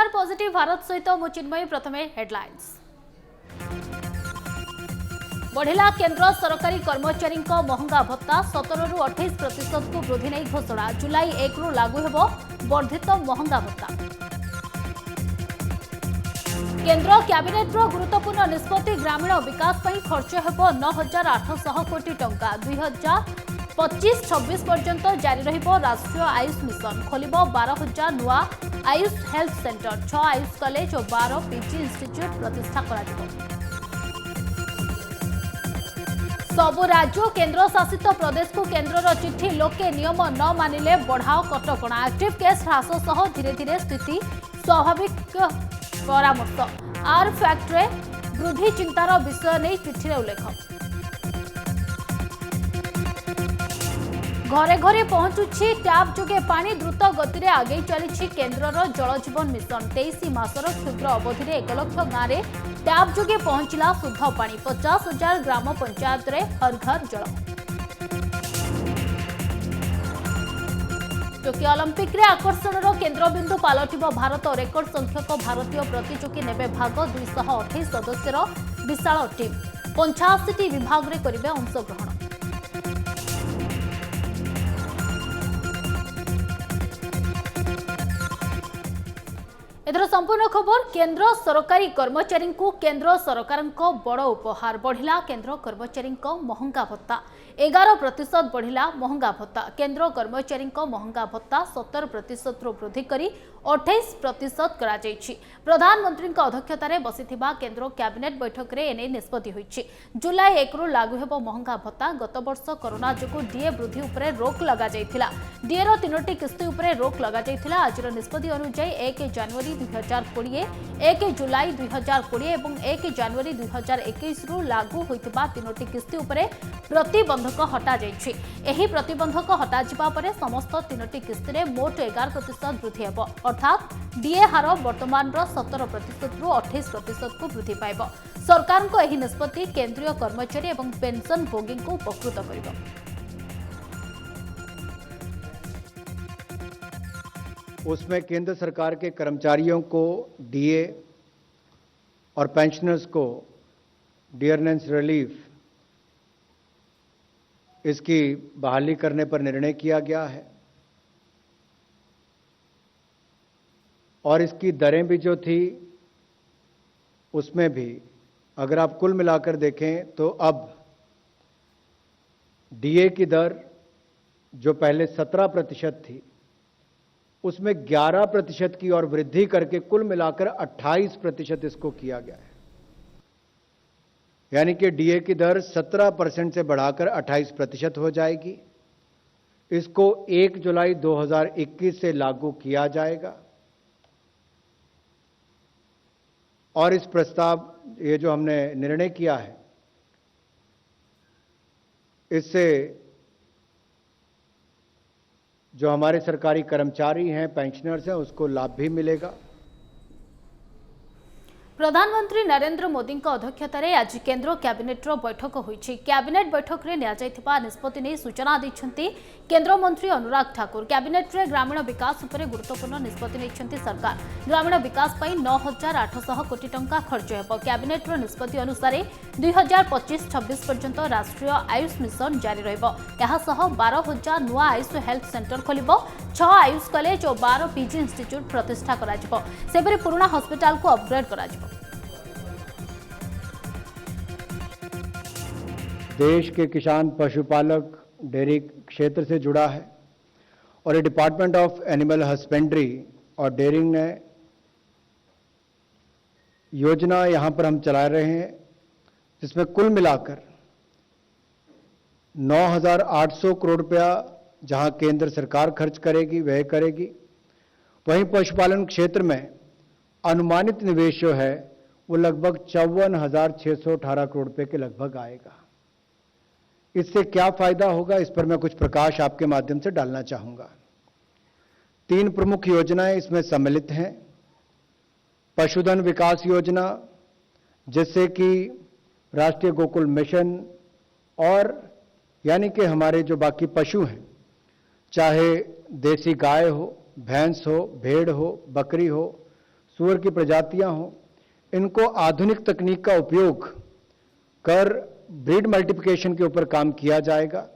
नमस्कार पॉजिटिव भारत सहित मु चिन्मयी। प्रथमे हेडलाइंस। बढ़िला केंद्र सरकारी कर्मचारी महंगा भत्ता 17 रु 28% को वृद्धि नहीं घोषणा। जुलाई 1 रु लागू हेबो वर्धित महंगा भत्ता। केंद्र कैबिनेट रो गुरुत्वपूर्ण निष्पत्ति ग्रामीण विकास पर खर्च हेबो 9800 कोटी टंका। 2025-26 पर्यंत जारी रहिबो राष्ट्रीय आयुष मिशन। खोलिबो 12000 नुआ AYUSH health centre, 6 AYUSH college और 12 पीजी इंस्टीट्यूट प्रतिष्ठा करा जिवो। सबु राज्य और केंद्र शासित प्रदेश को केंद्र चिट्ठी लोके नियम न मानिले बढ़ाओ कटकणा। एक्टिव केस ह्रास सह धीरे धीरे स्थिति स्वाभाविक परामर्श। आर फैक्ट्रे वृद्धि चिंतार विषय नहीं चिठी उल्लेख। घरे घरे पहुंचुछि टैप जोगे पानी। द्रुत गति में आगे चली केन्द्रर जल जीवन मिशन। 23 मासर क्षुद्र अवधि 1 लाख गाँव में टैप जोगे पहुंचला शुद्ध पानी। 50,000 ग्राम पंचायत रे हर घर जल। टोकियो ओलंपिक रे आकर्षणर केन्द्रबिंदु पालटिब भारत। रेकर्ड संख्यक भारतीय प्रतियोगी नेबे भाग। 228 सदस्यर विशाल टीम 85टी विभाग रे करिवे अंशग्रहण। एथर संपूर्ण खबर। केंद्र सरकारी कर्मचारी को केंद्र सरकार बड़ उपहार। बढ़िला केंद्र कर्मचारी महंगा भत्ता। 11% बढ़िला महंगा भत्ता। केंद्र कर्मचारी महंगा भत्ता 17% रु वृद्धि करी 28% करा जायछि। प्रधानमंत्री अध्यक्षतार बसिथिबा केंद्र कैबिनेट बैठक रे एने निष्पत्ति होईछि। जुलाई 1 रु लागू हेबो महंगा भत्ता। गत वर्ष कोरोना जोगु डीए वृद्धि उपरे रोक लगा जायथिला। डीए रो 3टी किस्ती उपरे रोक लगा जायथिला। आजिर निष्पत्ति अनुसार 1 जनवरी 2020, 1 जुलाई 2020 एवं 1 जनवरी 2021 रु लागू होइतिबा 3टी किस्ती उपरे प्रतिबंधक हटा जायछि। एही प्रतिबंधक हटा जिबा परे समस्त 3टी किस्ती रे मोट 11% वृद्धि हेबो। अर्थात डीए हार वर्तमान 17% रु 28% को वृद्धि पाइब। सरकार को एही निष्पत्ति केंद्रीय कर्मचारी एवं पेंशन भोगी को उपकृत करिब। उसमें केंद्र सरकार के कर्मचारियों को डीए और पेंशनर्स को डियरनेस रिलीफ इसकी बहाली करने पर निर्णय किया गया है और इसकी दरें भी जो थी उसमें भी अगर आप कुल मिलाकर देखें तो अब डीए की दर जो पहले 17% थी उसमें 11% की और वृद्धि करके कुल मिलाकर 28% इसको किया गया है। यानी कि डीए की दर 17% से बढ़ाकर 28% हो जाएगी। इसको 1 जुलाई 2021 से लागू किया जाएगा और इस प्रस्ताव ये जो हमने निर्णय किया है इससे जो हमारे सरकारी कर्मचारी हैं, पेंशनर्स हैं, उसको लाभ भी मिलेगा। प्रधानमंत्री नरेंद्र मोदी अध्यक्षतार आज केंद्र कैबिनेट बैठक होईछि। कैबिनेट बैठक में नियाଯାଇथिबा निष्पत्ति नहीं सूचना दैछन्ति केंद्र मंत्री अनुराग ठाकुर। कैबिनेट रे ग्रामीण विकास उपरे गुरुत्वपूर्ण निष्पत्ति नैछन्ति सरकार। ग्रामीण विकास पई 9800 कोटी टंका खर्च हेबो। कैबिनेट रो निष्पत्ति अनुसार 2025-26 पर्यंत राष्ट्रीय आयुष मिशन जारी रहिबो। एहा सह 12000 नुआ आयुष हेल्थ सेंटर खोलिबो। 6 आयुष कॉलेज और 12 पीजी इंस्टीट्यूट प्रतिष्ठा करा जिवो। सेपरि पुराना हॉस्पिटल को अपग्रेड करा जिवो। देश के किसान, पशुपालक डेयरी क्षेत्र से जुड़ा है और ये डिपार्टमेंट ऑफ एनिमल हस्बेंड्री और डेयरिंग ने योजना यहां पर हम चला रहे हैं जिसमें कुल मिलाकर 9,800 करोड़ रुपया जहां केंद्र सरकार खर्च करेगी, व्यय करेगी, वहीं पशुपालन क्षेत्र में अनुमानित निवेश जो है वो लगभग 54,618 करोड़ रुपए के लगभग आएगा। इससे क्या फायदा होगा इस पर मैं कुछ प्रकाश आपके माध्यम से डालना चाहूंगा। 3 प्रमुख योजनाएं इसमें सम्मिलित हैं। पशुधन विकास योजना जिससे कि राष्ट्रीय गोकुल मिशन और यानी कि हमारे जो बाकी पशु हैं, चाहे देसी गाय हो, भैंस हो, भेड़ हो, बकरी हो, सूअर की प्रजातियां हों, इनको आधुनिक तकनीक का उपयोग कर ब्रीड मल्टीप्लिकेशन के ऊपर काम किया जाएगा,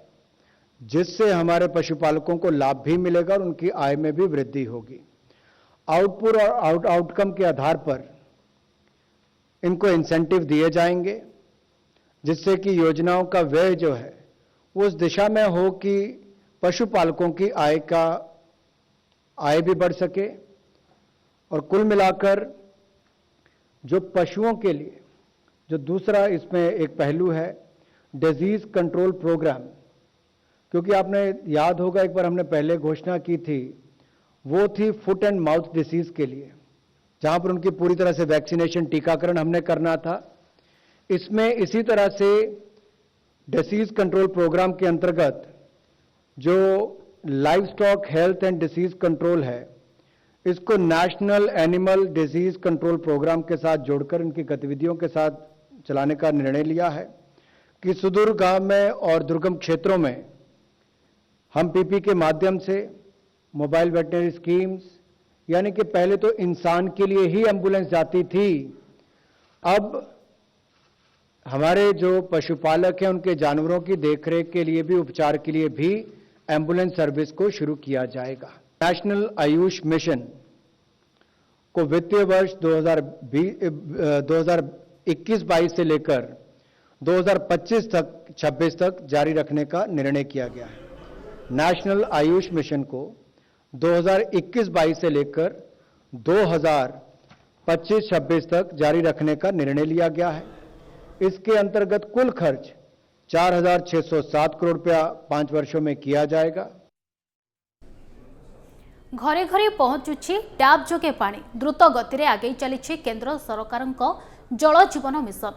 जिससे हमारे पशुपालकों को लाभ भी मिलेगा और उनकी आय में भी वृद्धि होगी। आउटपुट और आउटकम के आधार पर इनको इंसेंटिव दिए जाएंगे, जिससे कि योजनाओं का व्यय जो है वो उस दिशा में हो कि पशुपालकों की आय भी बढ़ सके। और कुल मिलाकर जो पशुओं के लिए जो दूसरा इसमें एक पहलू है डिजीज कंट्रोल प्रोग्राम, क्योंकि आपने याद होगा एक बार हमने पहले घोषणा की थी, वो थी फुट एंड माउथ डिसीज के लिए, जहां पर उनकी पूरी तरह से वैक्सीनेशन टीकाकरण हमने करना था। इसमें इसी तरह से डिसीज कंट्रोल प्रोग्राम के अंतर्गत जो livestock health and disease control है, इसको national animal disease control programme के साथ जोड़कर इनकी गतिविधियों के साथ चलाने का निर्णय लिया है कि सुदूर गांव में और दुर्गम क्षेत्रों में हम पीपी के माध्यम से मोबाइल वेटनरी स्कीम्स, यानी कि पहले तो इंसान के लिए ही एम्बुलेंस जाती थी, अब हमारे जो पशुपालक हैं उनके जानवरों की देखरेख के लिए भी, उपचार के लिए भी एम्बुलेंस सर्विस को शुरू किया जाएगा। नेशनल आयुष मिशन को वित्तीय वर्ष 2021-22 से लेकर 2025-26 तक जारी रखने का निर्णय किया गया है। नेशनल आयुष मिशन को 2021-22 से लेकर 2025-26 तक जारी रखने का निर्णय लिया गया है। इसके अंतर्गत कुल खर्च 4,607 करोड़ रुपया 5 वर्षों में किया जाएगा। घरे घरे पहुंचुछि टैप जोगे पानी, द्रुत गति रे आगे चली केंद्र सरकार जल जीवन मिशन।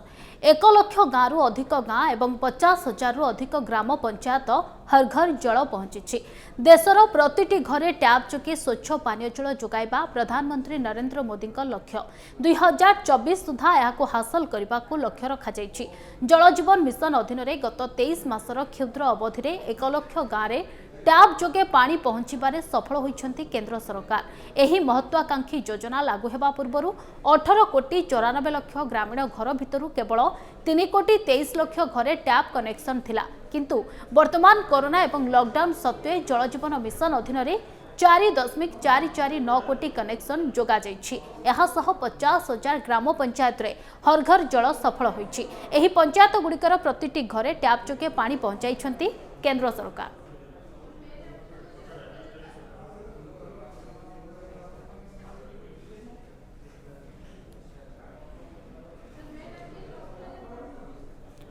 1 लाख गाँव अधिक गाँ एवं 50,000 अधिक ग्राम पंचायत हर घर जल पहुंची। देशर प्रतिटी घरे टैप जोगे स्वच्छ पानीय जल जोगाइबा प्रधानमंत्री नरेंद्र मोदी लक्ष्य। 2024 सुधा यहाको हासिल करने को लक्ष्य रखाଯାଇଛି। जल जीवन मिशन अधीन गत 23 मासर क्षुद्र अवधि में 1 लाख गाँव टैप जोगे पानी पहुंचारे सफल होइछन्ति केंद्र सरकार। एही महत्वाकांक्षी योजना लागू हेबा पूर्वरु 18 कोटी 94 लाख ग्रामीण घर भितरु केवल 3 कोटी 23 लाख घरे टैप कनेक्शन थिला, किंतु वर्तमान कोरोना एवं लॉकडाउन सत्वे जल जीवन मिशन अधीन 4.449 कोटी कनेक्शन जोगा जाइछि। एहा सह 50,000 ग्राम पंचायत रे हर घर जल सफल होइछि। एही पंचायत गुड़िकर प्रतिटी घरे टैप जोगे पानी पहुंचाइछन्ति केंद्र सरकार।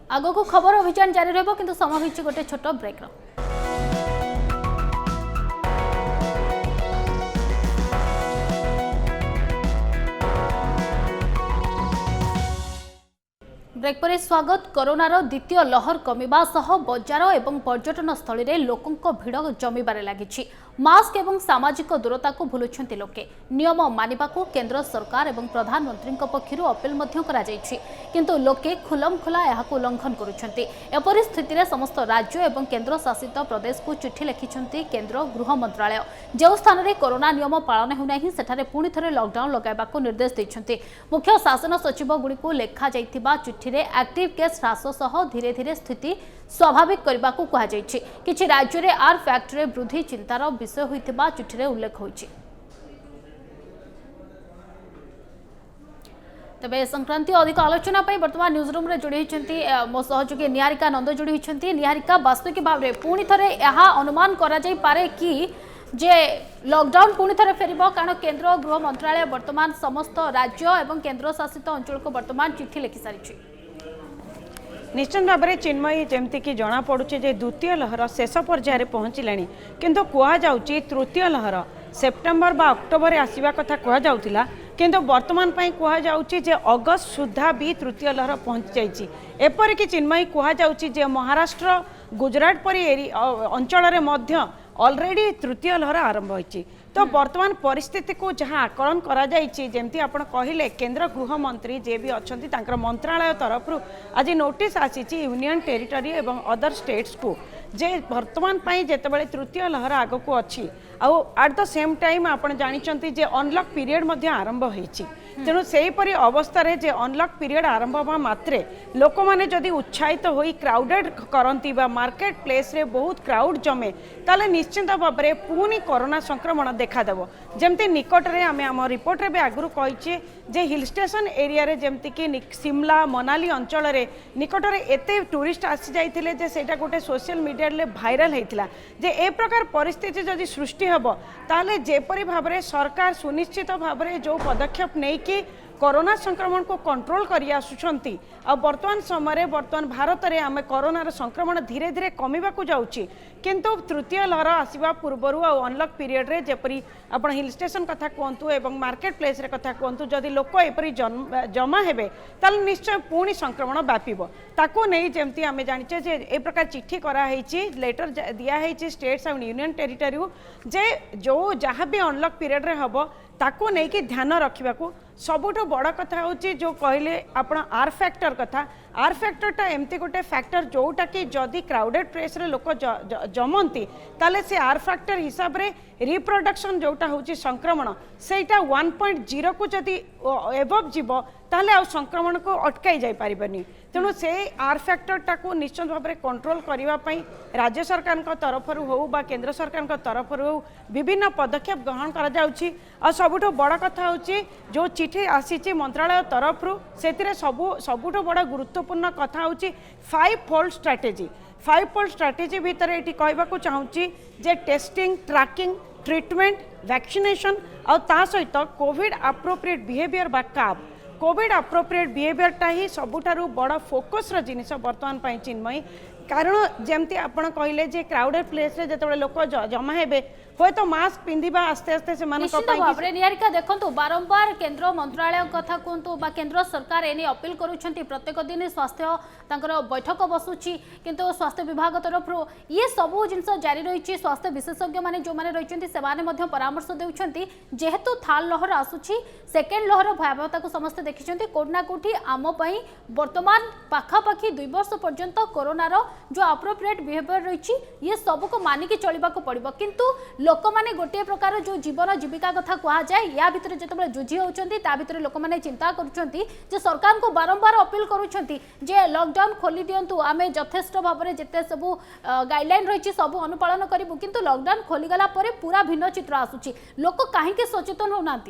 आगो को खबर अभियान जारी रहबो, किंतु समय होइछि गोटे छोट ब्रेक रो। ब्रेक पर स्वागत। कोरोनार द्वितीय लहर कमिबा सह बजार एवं पर्यटन स्थली रे लोकंक भिड़ जमीबारे लागिछि। मास्क एवं सामाजिक दूरता को भूलुछन्ति लोके। नियम मानिबाकू केंद्र सरकार एवं प्रधानमंत्री पक्षरु अपील मध्य करा जायछि, किंतु लोके खुलम खुला एहाकू उल्लंघन करुछन्ति। एपरि स्थिति रे समस्त राज्य एवं केंद्र शासित प्रदेश को चिठी लिखिछन्ति केंद्र गृह मंत्रालय। जो स्थान रे कोरोना नियम पालन हेउनाही सेठारे पुणी थरे लॉकडाउन लगाइबाकू निर्देश दैछन्ति। मुख्य शासन सचिव गुडी को लेखा जायतिबा चिठी रे एक्टिव केस ह्रास सह धीरे धीरे स्थिति स्वाभाविक करने को कहुई। किछि राज्य में आर फैक्टरी वृद्धि चिंतार विषय होइतिबा चिठी रे उल्लेख होइछि। तबे संक्रांति अधिक आलोचना पाई वर्तमान न्यूज रूम रे जोड़ी होइछन्ति मो सहयोगी निहारिका नंद जोड़ी होइछन्ति। निहारिका, वास्तविक भाव रे पुणी थरे यहा अनुमान करा जाई पारे कि जे लॉकडाउन पुणी थरे फेरिबो, कारण केंद्र गृह मंत्रालय वर्तमान समस्त राज्य एवं केंद्र शासित अंचल को वर्तमान चिठी लिखि सारिछि। निश्चित भाव में चिन्मयी जमती कि जना पड़ुचे जे द्वितीय लहर शेष पर्यायर पहुँचलानी, किंतु कहुच्छी तृतीय लहर सेप्टेम्बर बा अक्टोबर आसवा कथा कहुला, किंतु वर्तमान कहुच्छी जे अगस्त सुधा भी तृतीय लहर पहुँची जाइए। एपरिक चिन्मयी कहुच्छी जे महाराष्ट्र गुजरात परी अंचल ऑलरेडी तृतीय लहर आरंभ होती। तो वर्तमान परिस्थिति को जहाँ आकलन करा जायछि जेमती आपण कहिले केंद्र गृह मंत्री जे भी अछंती तांकर मंत्रालय तरफ आज नोटिस आसीछि यूनियन टेरिटरी एवं अदर स्टेट्स को जे वर्तमान पाई जेतेबेले तृतीय लहर आगो को अछि आउ एट द सेम टाइम आपण जानिचंती जे अनलॉक पीरियड मध्ये आरंभ होईछि तेणु सेहीपरि अवस्था जे अनलॉक पीरियड आरंभ हवा मात्रे लोक माने जदि उत्साहित होई क्राउडेड करंती बा मार्केट प्लेस रे बहुत क्राउड जमे ताले निश्चित भाव में पुनी कोरोना संक्रमण देखा देबो जेमती निकट रे आमे हम रिपोर्ट रे भी आगु कहिचे जे हिल स्टेशन एरिया रे जेमती कि शिमला मनाली अंचल रे निकट रे एते टूरिस्ट आसी जाइथिले जे सेटा गोटे सोशल मीडिया रे भाइराल हेतिला जे ए प्रकार परिस्थिति जदि सृष्टि हबो ताले जेपरि भाव में सरकार सुनिश्चित भाव में जो पदक्षेप नहीं कि कोरोना संक्रमण को कंट्रोल करी आसुछंती आ वर्तमान समय वर्तमान भारत में आम कोरोनार संक्रमण धीरे धीरे कमिबा को जाउची किंतु तृतीय लहर आसीबा पूर्वरु आ अनलॉक पीरियड रे जेपरि आपण हिल स्टेशन कथा कहतु एवं मार्केट प्लेस रे कथा कहतु जदि लोक एपरि जमा हेबे ताल निश्चय पुणी संक्रमण व्यापिबो ताको नै जेमती आमे जानिचे जे ए प्रकार चिट्ठी करा हेछि लेटर दिया हेछि स्टेट्स एंड यूनियन टेरिटरी जे जो जहाँ भी अनलॉक पीरियड रे हबो ताको नै कि ध्यान रखिबा को सबुठो बड़ कथा होची जो कहले आपण आर फैक्टर कथा आर फैक्टरटा एमती गोटे फैक्टर जोटा कि जदि क्राउडेड प्लेस रे लोक जमंती ताले से आर फैक्टर हिसाब रे रिप्रोडक्शन जोटा होची संक्रमण सेटा 1.0 को जदि एबव जीवो ताले आ संक्रमण को अटकाई जाय पारिबनी तेणु से आर फैक्टरटा को निश्चित भाव में कंट्रोल करबा पई राज्य सरकार को तरफ हो बा केंद्र सरकार को तरफ हो विभिन्न पदक्षेप ग्रहण करा जाउची आ सबुठो बड़ कथा होची जो चिठी आसीची मंत्रालय तरफ सेतिरे सबुठो बड़ गुरुत्वपूर्ण कथा होची 5-fold स्ट्रैटेजी 5-fold स्ट्रैटेजी भितर एटी कहबा को चाहूची जे टेस्टिंग ट्रैकिंग ट्रीटमेंट वैक्सीनेशन और ता सहित कोविड एप्रोप्रिएट बिहेवियर बा काब कोविड एप्रोप्रिएट बिहेवियरटा ही सबुठारु बड़ फोकस जिनिस वर्तमान पाई चिन्मयी कारण जमती आपण कहले जे क्राउडेड प्लेस रे जतबे लोक जमा हेबे होय तो मास्क पिंधिबा आस्ते आस्ते से मानक पाई निहारिका देखंतु बारंबार केंद्र मंत्रालय कथा कहतु बा केंद्र सरकार एने अपील करूछंती प्रत्येक दिन स्वास्थ्य तांकर बैठक बसुची किंतु स्वास्थ्य विभाग तरफ ये सबु जिंस जारी रही स्वास्थ्य विशेषज्ञ माने जो माने रहिचंती सेमाने मध्य परामर्श देउछंती जेहेतु थाल लहर आसुची सेकेंड लहर भयावहता को समस्त देखिचंती कोडना कोठी आम पई वर्तमान पाखापाखी 2 वर्ष पर्यंत कोरोनार जो अप्रोप्रिएट बिहेवियर रही ये सब को मानिकी चलवा पड़ो किंतु लोक मैंने गोटे प्रकार जो जीवन जीविका कथा कह जाए या भितर जो जुझी होती भितर लोक मैंने चिंता कर सरकार को बारंबार अपील करुँचे लॉकडाउन खोली दिंतु आम यथेष्ट भाव में जिते सब गाइडलाइन रही सब अनुपालन करूँ किंतु लॉकडाउन खोलीगला पूरा भिन्न चित्र आसूची लोक कहीं सचेतन होना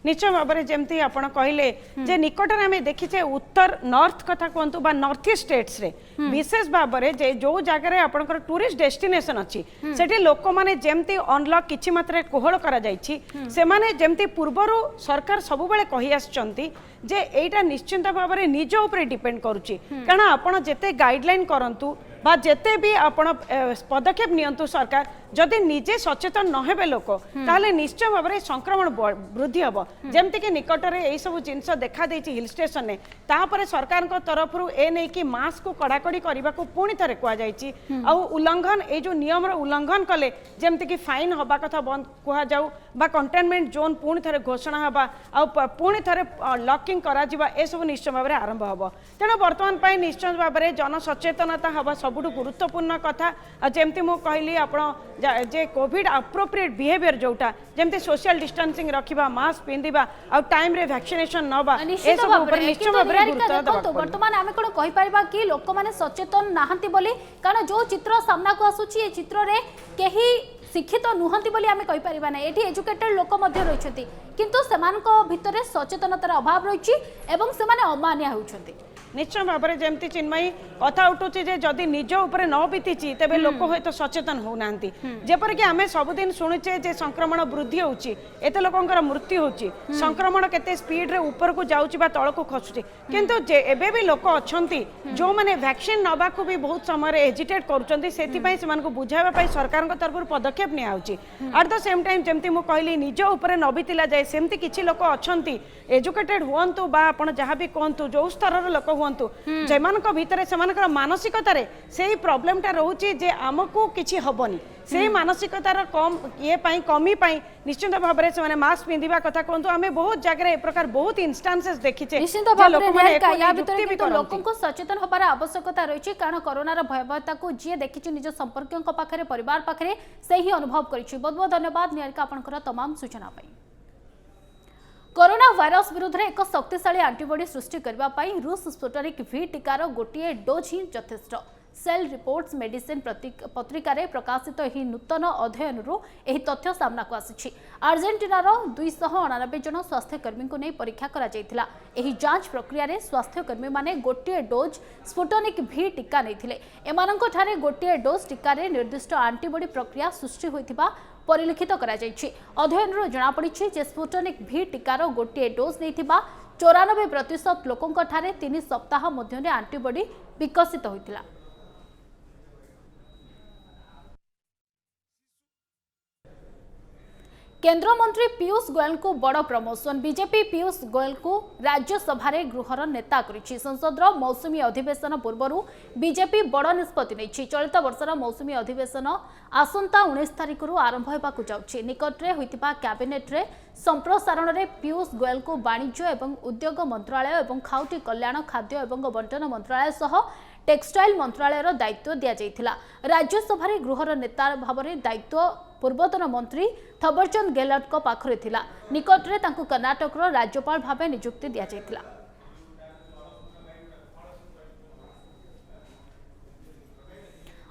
निश्चय भाव में जमती आप कहले जे निकट में आम देखीचे उत्तर नॉर्थ कथा कहतु बा नॉर्थ ईस्ट स्टेट्स रे विशेष भाव में जो जगह आपंकर टूरिस्ट डेस्टिनेशन अच्छी सेठी लोक माने जेमती अनलॉक किछि मात्रा कोहल करा जायछि से माने जेमती पूर्वरु सरकार सब बेले कहि आछंती जे एटा निश्चिंत भाव में निज ऊपर डिपेंड करूची कारण आपण जेते गाइडलाइन करंतु बा जेते भी आपण पदक्षेप नियंतु सरकार जदि निजे सचेतन न हेबे लोक ताले निश्चय भाव में संक्रमण वृद्धि हम जमती कि निकट में यही सब जिनस देखा देछि हिल स्टेशन ने तापर सरकार को तरफ ए नहीं कि मास्क को कड़ाकड़ी करने को पुणी थे कहुई आ उल्लंघन ये जो नियम उल्लंघन कले जमती कि फाइन हवा कथा बंद कहु बा कंटेनमेंट जोन पुणी थे घोषणा हवा पुणी थे लॉकिंग करा ए सब निश्चय भाव में आरंभ हम तेणु बर्तमान पर निश्चय भाव में जनसचेतनता हवा सबुठ गुरुत्वपूर्ण कथा जमती मुझे कहली आप जे कोविड एप्रोप्रिएट बिहेवियर जोटा जमती सोशल डिस्टेंसिंग रखा मास्क पिंधिबा आ टाइम रे वैक्सीनेशन नबा ए सब ऊपर निश्चय भाव में गुरुत्व देबा वर्तमान आमे कोन कहि परिबा कि लोक माने सचेतन नाहंती बोली कारण जो चित्र सामना को आसुची ए चित्र रे केही शिक्षित नुहंती बोली आमे कहि परिबा नै एठी एजुकेटेड लोक मध्ये रहिछथि किंतु सेमानको भितरे सचेतनतार अभाव रहिछि एवं सेमाने अमानिया होउछथि निश्चय भाव में जमती चिन्मयी कथा उठुची जे जदि निज उपर न बीतीची तेबे लोक हयत तो सचेतन होउनांती जेपर कि आमे सबुदिन शुणुचे जे संक्रमण वृद्धि होउची एते लोकंकर मृत्यु होउची संक्रमण केते स्पीड रे ऊपर को जाउची बा तळ को खसुची किंतु जे एबे भी लोक अछंती जो माने वैक्सीन नबा को भी बहुत समय रे हेजिटेट करूचंती सेति पई से मानको बुझाइबा पई सरकार को तरफ पदक्षेप नि आउची एट द सेम टाइम जमती मु कहली निज उपर न बीतिला जाय सेमती किछि लोक अछंती एजुकेटेड हुअंतु बा आपण जहा भी कहंतु जो स्तर रे लोक हुअंतु जेमानक भितरे सेमानकर मानसिकतारे सेही प्रॉब्लमटा रहउची जे आमको किछि हबनी से मानसिकतार कम ये कमी निश्चित भाव में से मास्क पिंधिबा कथा कहतु आम बहुत जगह ए प्रकार बहुत इंस्टांसेस देखिचे निश्चित भाव में लोकों को सचेतन होबार आवश्यकता रही कारण कोरोनार भयावहता को जी देखी निज संपर्कों पाखे परिवार पाखे से ही अनुभव करिछि। बहुत बहुत धन्यवाद निहारिका आपनकर तमाम सूचना पाई। कोरोना वायरस विरुद्ध एक शक्तिशाली एंटीबॉडी सृष्टि करने रूस स्पुटनिक V टीकार गोटे डोज ही यथेष्ट। सेल रिपोर्ट्स मेडिसिन पत्रिकार प्रकाशित यह नूतन अध्ययन यह तथ्य सामना को आसी। अर्जेंटीनार 299 जन स्वास्थ्यकर्मी को नहीं परीक्षा करा जायथिला। एही जांच प्रक्रिया रे स्वास्थ्यकर्मी माने गोटे डोज स्पुटनिक V टीका नहीं एमानंको ठारे गोटे डोज टीकार निर्दिष्ट एंटीबॉडी प्रक्रिया सृष्टि होइथिबा परिलक्षित करा जायछि। अध्ययन जनापड़ी जे स्पुटनिक V टीकार गोटे डोज नहीं 94% लोकों ठारे 3 सप्ताह मध्य एंटीबॉडी विकसित होइथिला। केंद्र मंत्री पीयूष गोयल को बड़ प्रमोशन। बीजेपी पीयूष गोयल को राज्यसभा गृहर नेता करिछि। संसदर मौसुमी अधिवेशन पूर्व बीजेपी बड़ निष्पत्ति नेछि। चलित वर्षर मौसुमी अधिवेशन आसंता 19 तारिख आरंभ होबाकु जाउछि। निकटरे होइतिबा कैबिनेट रे संप्रसारण रे पीयूष गोयल को वाणिज्य एवं उद्योग मंत्रालय एवं खाउटी कल्याण खाद्य एवं बंटन मंत्रालय सह टेक्सटाइल मंत्रालयर दायित्व दिया जायथिला। राज्यसभा गृहर नेता भाव में दायित्व पूर्वतन मंत्री थवरचंद गेहलोत को पाखरे थिला। निकटरे तांकु कर्नाटक राज्यपाल भाव नियुक्ति दिया जायथिला।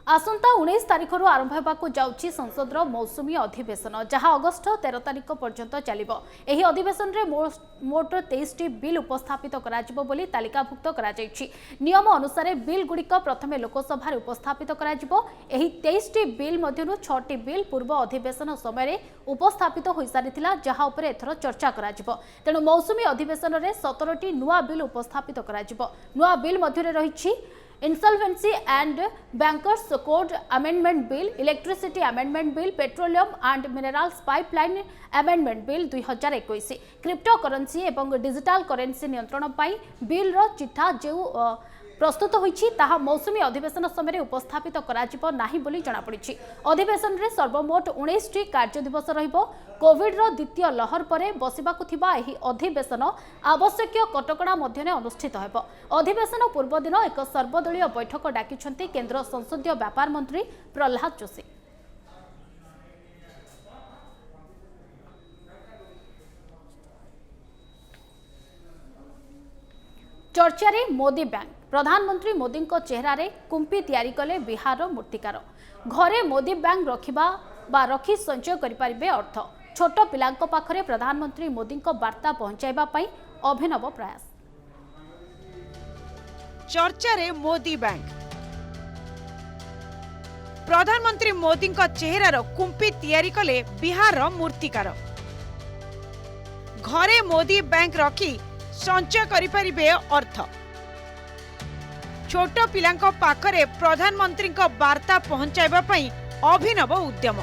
आसंता 19 तारिख आरंभ होबाकु जाउछि संसदर मौसुमी अधिवेशन जहां अगस्त 13 तारिख पर्यंत चलिबो। एही अधिवेशन रे मोट 23टी बिल उपस्थापित कराजिबो बोली तालिकाभुक्त कराଯାଇଛି। नियम अनुसार बिल गुड़िक प्रथमे लोकसभा रे उपस्थापित कराजिबो। एही 23टी बिल मध्यरु 6टी बिल पूर्व अधिवेशन समय उपस्थापित होई सारिथिला जहां उपरे एथरो चर्चा कराजिबो। तेणु मौसुमी अधिवेशन रे 17टी नुआ बिल उपस्थापित कराजिबो। नुआ बिल मध्यरे रहिछि insolvency and bankers code amendment bill, electricity amendment bill, petroleum and minerals pipeline amendment bill 2021, cryptocurrency एवं डिजिटल करेंसी नियंत्रण पाई बिल रो चिठा जो प्रस्तुत होईछि ताहा मौसुमी अधिवेशन समय उपस्थापित कराजिबो नाही बोली जणा पड़िछि। अधिवेशन रे सर्वमोट 19टी कार्य दिवस रहिबो। कोविड रो द्वितीय लहर परे बसिबाकु थिबा एही अधिवेशन आवश्यक कटकणा मध्यने अनुष्ठित हेबो। अधिवेशन पूर्व दिन एक सर्वदलीय बैठक डाकिछन्ति केंद्र संसदीय व्यापार मंत्री प्रहलाद जोशी। चर्चारे मोदी बैंक। प्रधानमंत्री मोदी को चेहरा कुंपी तैयारी कले बिहार मूर्तिकार। घरे मोदी बैंक रखिबा बा रखी संचय करिपारिबे अर्थ। छोट पिलांको पाखरे प्रधानमंत्री मोदी को वार्ता पहुंचाइबा पई अभिनव प्रयास। चर्चारे मोदी बैंक। प्रधानमंत्री मोदी को चेहरार कुंपी तैयारी कले बिहार मूर्तिकार। घरे मोदी बैंक रखी संचय करिपारिबे अर्थ। छोट पिलांको पाखरे प्रधानमंत्री को वार्ता पहुंचाइबा पई अभिनव उद्यम।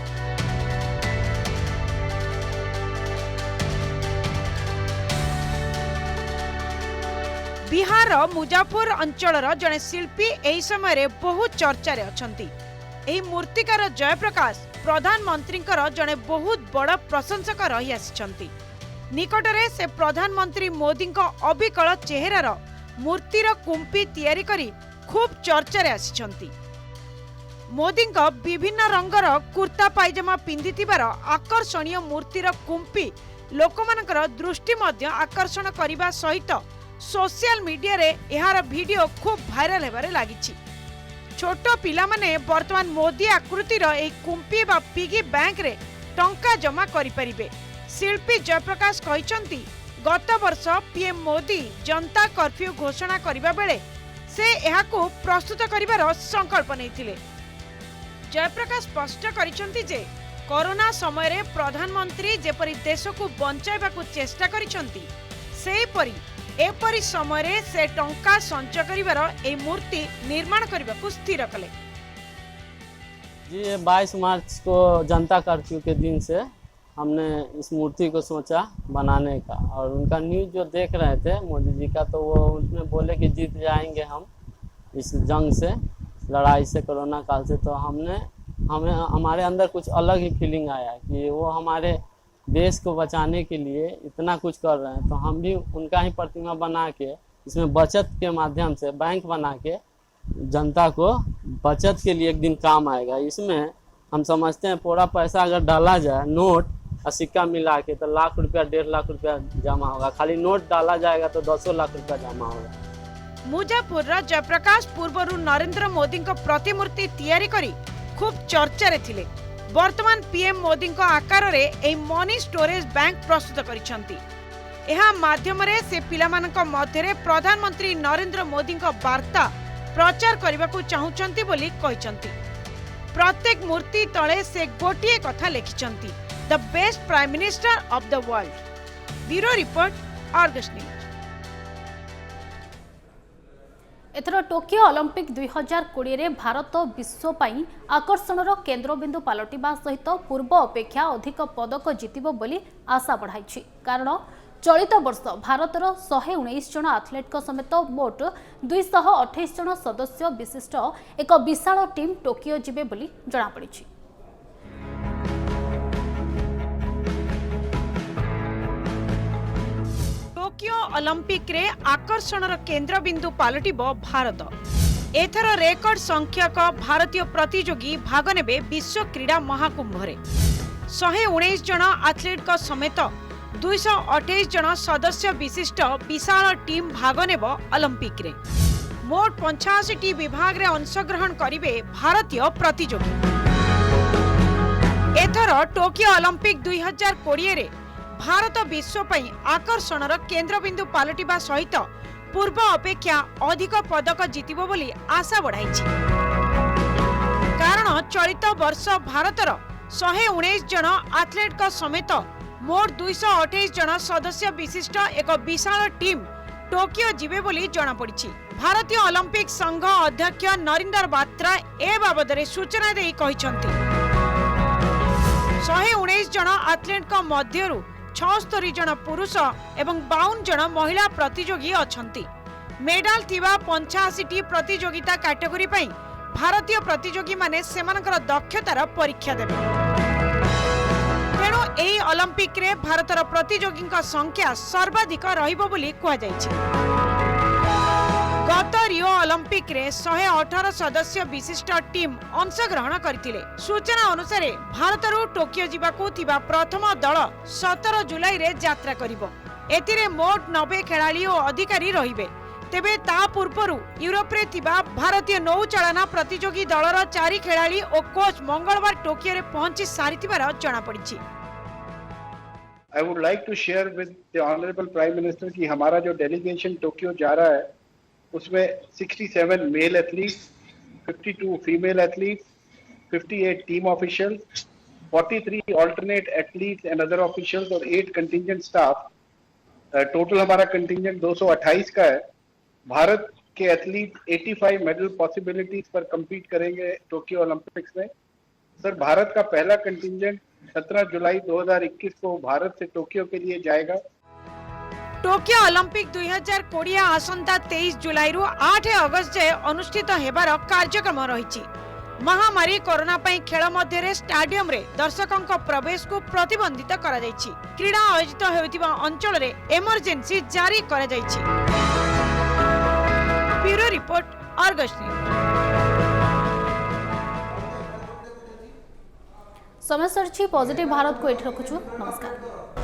बिहार मुजफ्फर अंचलर जड़े शिल्पी एही समय बहुत चर्चा रे अछंती। एही मूर्तिकार जयप्रकाश प्रधानमंत्री जड़े बहुत बड़ प्रशंसक रही आसिछंती। निकटरे से प्रधानमंत्री मोदी को अबिकल चेहरार मूर्तिर कुंपी तैयारी करी खूब चर्चा रे आसिछंती। मोदी को विभिन्न रंगर कुर्ता पायजामा पिंधिथिबार आकर्षणीय मूर्तिर कुंपी लोकमानकर दृष्टि मध्य आकर्षण करने सहित सोशल मीडिया रे एहार वीडियो खूब भाइराल हेबारे लागिछि। छोट पिला माने वर्तमान मोदी आकृतिर ए कुंपी बा पिगी बैंक रे टंका जमा करि परिबे। शिल्पी जयप्रकाश कहिसंती गत वर्ष पीएम मोदी जनता कर्फ्यू घोषणा करिबा बेले से एहाकू प्रस्तुत करिबार संकल्प नैथिले। जयप्रकाश स्पष्ट करिसंती जे कोरोना समय रे प्रधानमंत्री जेपरि देश को बंचाइबाकू चेष्टा करिसंती सेपरि एपरि समय रे से टंका संचय करिबार ए मूर्ति निर्माण करिबाकू स्थिर कले। जी 22 मार्च को जनता कर्फ्यू के दिन से हमने इस मूर्ति को सोचा बनाने का, और उनका न्यूज़ जो देख रहे थे मोदी जी का, तो वो उसमें बोले कि जीत जाएंगे हम इस जंग से, लड़ाई से, कोरोना काल से। तो हमने हमें हमारे अंदर कुछ अलग ही फीलिंग आया कि वो हमारे देश को बचाने के लिए इतना कुछ कर रहे हैं, तो हम भी उनका ही प्रतिमा बना के इसमें बचत के माध्यम से बैंक बना के जनता को बचत के लिए एक दिन काम आएगा। इसमें हम समझते हैं पूरा पैसा अगर डाला जाए, नोट और सिक्का मिला के, तो लाख रुपया 1.5 लाख रुपया जमा होगा। खाली नोट डाला जाएगा तो 10 लाख रुपया जमा होगा। मुजफ्फरपुर जयप्रकाश पूर्वरु नरेंद्र मोदी प्रतिमूर्ति तैयारी करी खूब चर्चा थिले। वर्तमान पीएम मोदी आकार रे ए मनी स्टोरेज बैंक प्रस्तुत करिसंती। एहा माध्यम रे से पिलामानक मध्यरे प्रधानमंत्री नरेंद्र मोदी वार्ता प्रचार करने को चाहूचंती बोली कहिसंती। प्रत्येक मूर्ति तले से गोटिए कथा लिखिसंती, the best prime minister of the world. Bureau report, Argus news. एथर टोकियो ओलंपिक 2020 रे भारत विश्व पाई आकर्षणर केन्द्रबिंदु पलटिबा सहित पूर्व अपेक्षा अधिक पदक जितिबो बोली आशा बढ़ाई। कारण चलित वर्ष भारतर 119 जन आथलेट समेत मोट 228 जन सदस्य विशिष्ट एक विशाल टीम टोकियो जिबे बोली जଣାपड़ी। टोकियो ओलंपिक रे आकर्षणर केन्द्रबिंदु पलटिबो भारत। एथर रेकर्ड संख्यक भारतीय प्रतियोगी भाग नेबे विश्व क्रीड़ा महाकुंभ रे। 119 जन आथलेट समेत 228 जन सदस्य विशिष्ट विशाल टीम भाग नेब ओलंपिक रे। मोट 85 विभाग रे अंशग्रहण करिवे भारतीय प्रतियोगी। एथर टोकियो ओलंपिक 2020 रे भारत विश्व पई आकर्षणर केन्द्रबिंदु पलटिबा सहित पूर्व अपेक्षा अधिक पदक जितिबो बोली आशा बढ़ाई। कारण चलित वर्ष भारतर 119 जन आथलेट समेत मोट 228 जन सदस्य विशिष्ट एक विशाल टीम टोकियो जिबे बोली जଣାपड़ी। भारतीय ओलंपिक संघ अध्यक्ष नरेंद्र बात्रा ए बाबदरे सूचना देई कहिसंती। 119 जन आथलेट मध्यरु 76 जन पुरुष एवं 52 जन महिला प्रतियोगी अछंती। मेडल थिबा 85 प्रतियोगिता कैटेगरी पई भारतीय प्रतियोगी माने सेमानकर दक्षतार परीक्षा देबे। तेणु एही ओलंपिक रे भारतर प्रतियोगी संख्या सर्वाधिक रहिबो बोली कहा जायछि। गत रियो ओलंपिक रे 118 सदस्य विशिष्ट टीम अंशग्रहण करथिले। सूचना अनुसार भारतरू टोकियो जिबाकू थिबा प्रथम दल 17 जुलाई रे यात्रा करिवो। एथिरे मोट 90 खेलाड़ी और अधिकारी रहिबे। तेबे ता पूर्वरु यूरोप रे थिबा भारतीय नौचालना प्रतियोगी दलर 4 खेलाड़ी और कोच मंगलवार टोकियो रे पहुंची सारिथिबार जणा पड़िछि। I would like to share with the Honorable Prime Minister कि हमारा जो डेलीगेशन टोक्यो जा रहा है उसमें 67 male athletes, 52 female athletes, 58 team officials, 43 alternate athletes and other officials और 8 कंटिंजेंट स्टाफ। टोटल हमारा कंटिंजेंट 228 का है। भारत के एथलीट 85 मेडल पॉसिबिलिटीज पर compete करेंगे टोक्यो ओलंपिक्स में। सर, भारत का पहला कंटिंजेंट 17 जुलाई 2021 को भारत से टोक्यो के लिए जाएगा। टोकियो ओलंपिक 2020 आसंता 23 जुलाई रु 8 अगस्त जाए अनुष्ठित हेबार कार्यक्रम रही। महामारी कोरोना पई खेल मध्य स्टाडियम रे दर्शकों प्रवेश को प्रतिबंधित करा जायछि। क्रीड़ा आयोजित हेउथिबा अंचल रे इमरजेंसी जारी करा जायछि। Bureau report, Argus news. समय सरछि पॉजिटिव भारत को एठी रखुछु। नमस्कार।